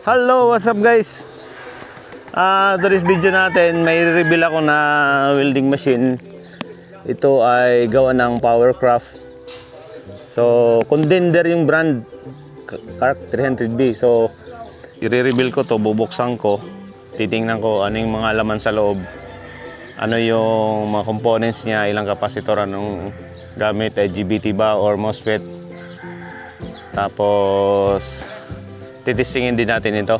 Hello, what's up guys? Today's video natin, may reveal ako na welding machine. Ito ay gawa ng Powercraft. So, Contender yung brand, Kark 300B. So, i-reveal ko to, bubuksan ko. Titingnan ko ano yung mga laman sa loob. Ano yung mga components niya, ilang kapasitor, anong gamit, IGBT ba or MOSFET. Tapos, titistingin din natin ito.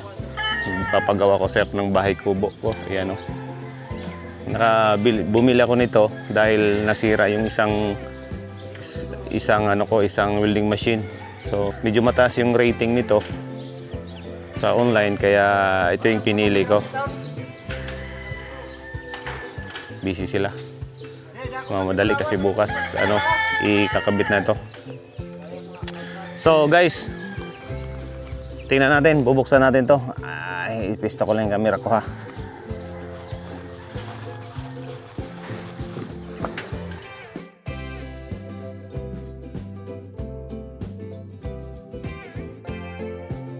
Papagawa ko set ng bahay kubo ko. Ayan o. Bumili ako nito dahil nasira yung isang welding machine. So, medyo mataas yung rating nito sa online, kaya ito yung pinili ko. Busy sila. Madali kasi bukas ikakabit na ito. So guys, tingnan natin, bubuksan natin to. Ay, ipista ko lang yung camera ko ha.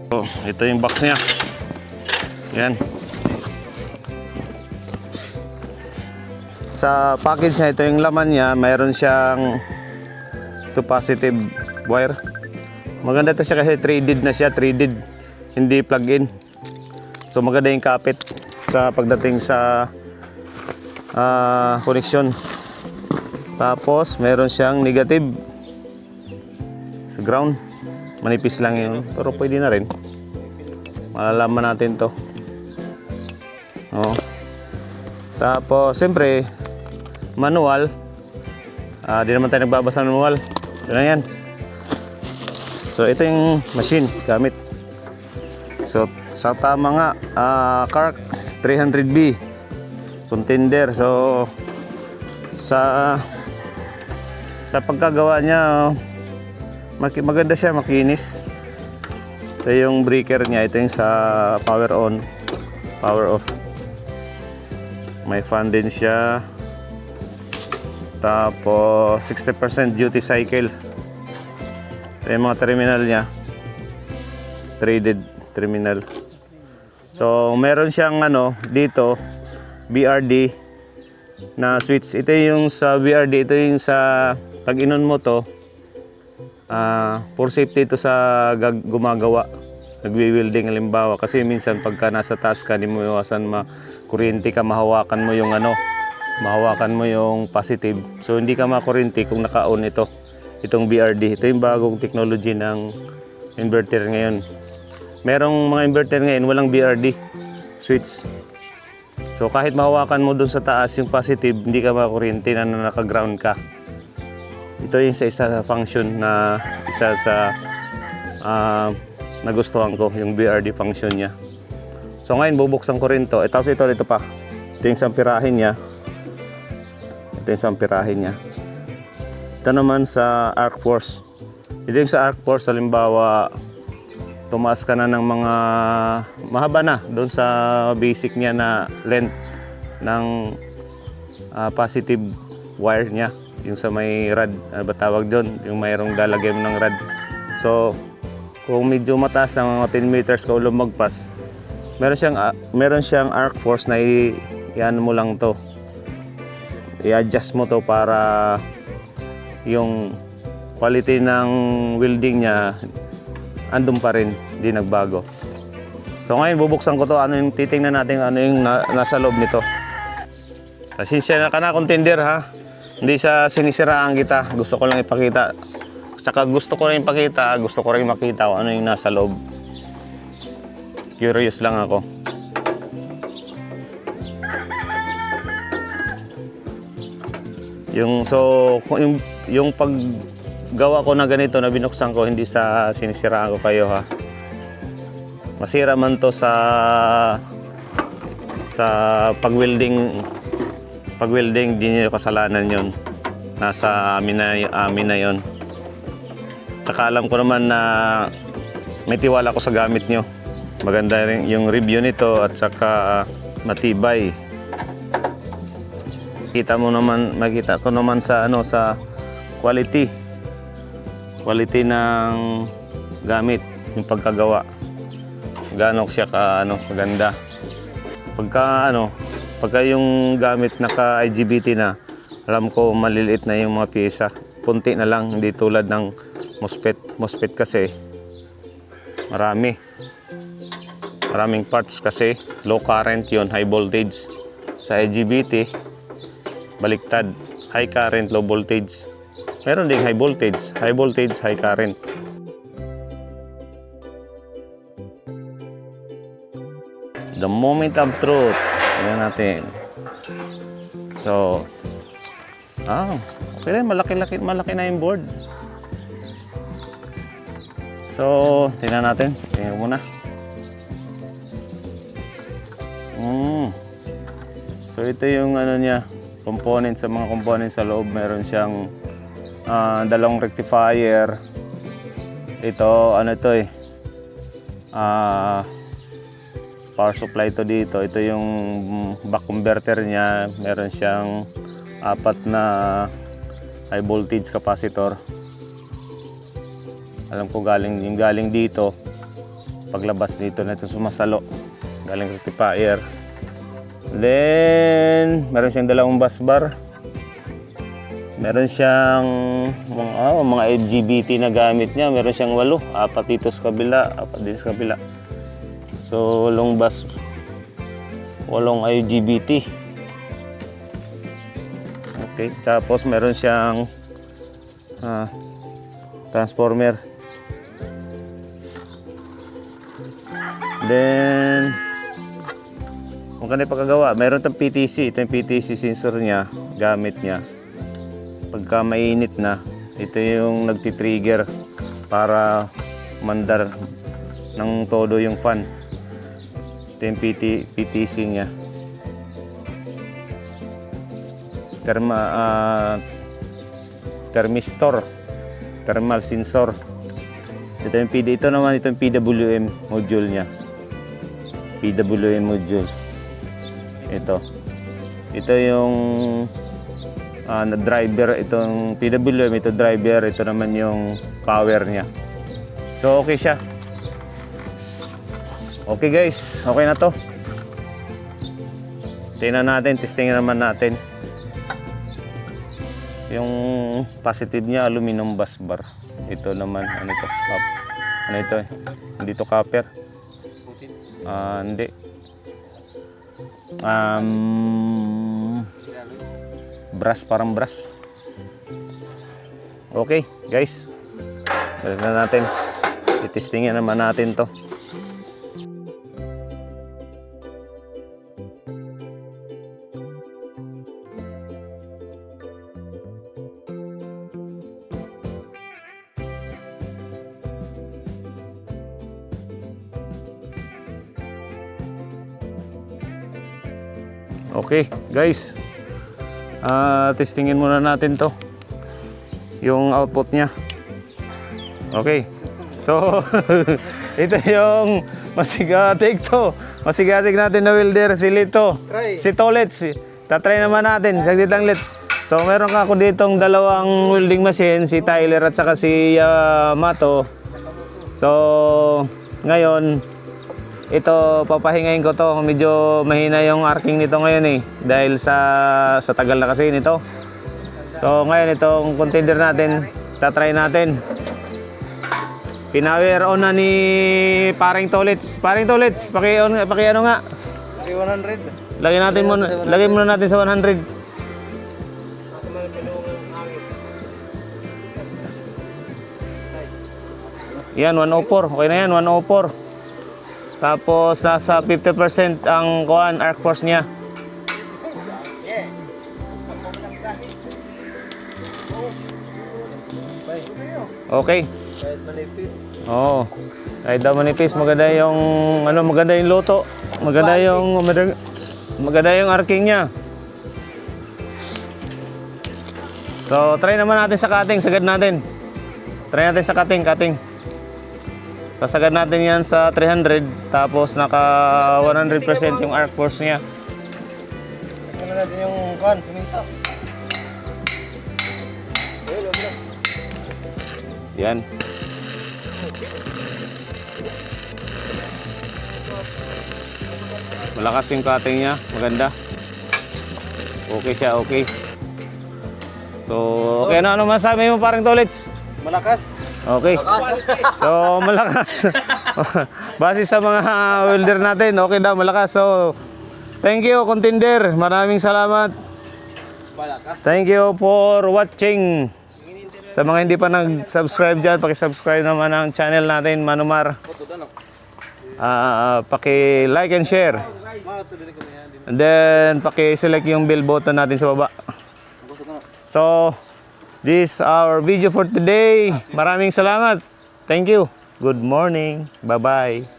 So, ito yung box niya. Yan. Sa package niya, ito yung laman niya. Mayroon siyang positive wire. Maganda ito siya kasi threaded na siya, threaded, hindi plug-in. So maganda yung kapit sa pagdating sa connection. Tapos meron siyang negative sa ground. Manipis lang yun, pero pwede na rin. Malalaman natin to. Tapos siyempre manual. Di naman tayo nagbabasa ng manual. Yan yan. So ito yung machine gamit. So sa tama nga, Kark 300B Contender. So sa pagkagawa niya, maganda siya, makinis. Ito yung breaker niya, ito yung sa power on, power off. May fan din siya. Tapos 60% duty cycle. Ito yung mga terminal niya, threaded terminal. So meron siyang dito BRD na switch. Ito yung sa BRD, ito yung sa pag inon mo to, for safety ito sa gumagawa, nagwi-welding halimbawa, kasi minsan pagka nasa taas ka, hindi mo iwasan makuryente ka, mahawakan mo yung positive. So hindi ka makuryente kung naka-on itong BRD. Ito yung bagong technology ng inverter ngayon. Merong mga inverter ngayon walang BRD switch. So kahit mahawakan mo dun sa taas yung positive, hindi ka makuryente na naka-ground ka. Ito yung isa sa function na nagustuhan ko, yung BRD function niya. So ngayon bubuksan ko rin to. Tapos ito pa. Ito yung sampirahin niya. Ito naman sa Arc Force. Ito yung sa Arc Force, halimbawa tumaas ka na ng mga mahaba na doon sa basic niya na length ng positive wire niya, yung sa may rod, ano ba tawag doon, yung mayroong lalagyan ng rod. So kung medyo mataas na mga 10 meters ka o lumagpas, meron siyang Arc Force na i-ano mo lang to, i-adjust mo to para yung quality ng welding niya andun pa rin, hindi nagbago. So ngayon bubuksan ko to, titingnan natin ano yung nasa loob nito. Pasensya na ka na, Contender ha. Hindi sa sinisiraan kita, gusto ko lang ipakita. Tsaka gusto ko rin makita kung ano yung nasa loob. Curious lang ako. Yung paggawa ko na ganito na binuksan ko, hindi sa sinisiraan ko kayo ha. Masira man to sa pag-welding, di niyo kasalanan yon. Nasa amin na yon. Tsaka alam ko naman na may tiwala ko sa gamit nyo. Maganda rin yung review nito at saka matibay. Makita ko naman sa quality ng gamit, yung pagkagawa. gaano siya ka maganda. Pagka yung gamit naka IGBT na, alam ko maliliit na yung mga pyesa. Punti na lang, hindi tulad ng MOSFET. MOSFET kasi maraming parts kasi low current yon, high voltage. Sa IGBT baliktad, high current, low voltage. Meron ding high voltage, high current. The moment of truth. Ayan natin. So, okay rin. Malaki na yung board. So, tingnan natin. Tingnan muna. So, ito yung niya, components, sa mga components sa loob. Meron siyang dalawang rectifier. Ito, power supply to dito. Ito yung back converter niya. Meron siyang 4 na high voltage capacitor. Alam ko galing dito. Paglabas dito na ito sumasalo. Galing rectifier. Then, meron siyang dalawang bus bar. Meron siyang mga IGBT na gamit niya. Meron siyang 8. 4 dito sa kabila, 4 dito sa kabila. So, 8 bus, 8 IGBT. Okay, tapos meron siyang transformer. Then, kung kanina pagkagawa, meron itong PTC. Ito yung PTC sensor niya, gamit niya. Pagka mainit na, ito yung nagtitrigger para mandar ng todo yung fan. Ito yung PTC niya. Thermistor, thermal sensor. Ito yung PWM module niya. PWM module. Ito yung driver, itong PWM, ito driver, ito naman yung power niya. So okay siya. Okay guys, okay na to. Tingnan natin, testingin naman natin. Yung positive niya, aluminum bus bar. Ito naman, hindi to copper. Hindi. Brass, parang brass. Okay guys, balik na natin. Itestingin naman natin to. Okay guys, testingin muna natin to, yung output nya. Okay, so ito yung masigasig natin na welder, si Lito, si Tolets. Tatry naman natin saglit lang lit. So meron ako ditong dalawang welding machine, si Tyler at saka si Mato. So ngayon ito, papahingayin ko to. Medyo mahina yung arcing nito ngayon dahil sa tagal na kasi nito. So ngayon itong container natin, tatry natin. Pinower on na ni Paring Tolets. Paring Tolets, paki-ano nga? Paki 100. Lagay muna natin sa 100. Yan, 104. Okay na yan, 104. Tapos nasa 50% ang arc force niya. Okay. Kahit manipis. Oo. Kahit daw manipis, maganda yung luto. Maganda yung arcing niya. So, try naman natin sa cutting, sagad natin. Try natin sa cutting. Sasagad natin yan sa 300, tapos naka 100% yung arc force niya. Tingnan natin yung siminto. Yan. Malakas yung cutting niya. Maganda. Okay siya, okay. So, okay na. Ano masabi mo parang Tolits? Malakas. Okay. So, malakas. Base sa mga welder natin, okay daw, malakas. So, thank you, contender. Maraming salamat. Thank you for watching. Sa mga hindi pa nag-subscribe dyan, paki-subscribe naman ang channel natin, Manumar. Paki-like and share. And then, paki-select yung bell button natin sa baba. So, this is our video for today. Maraming salamat. Thank you. Good morning. Bye-bye.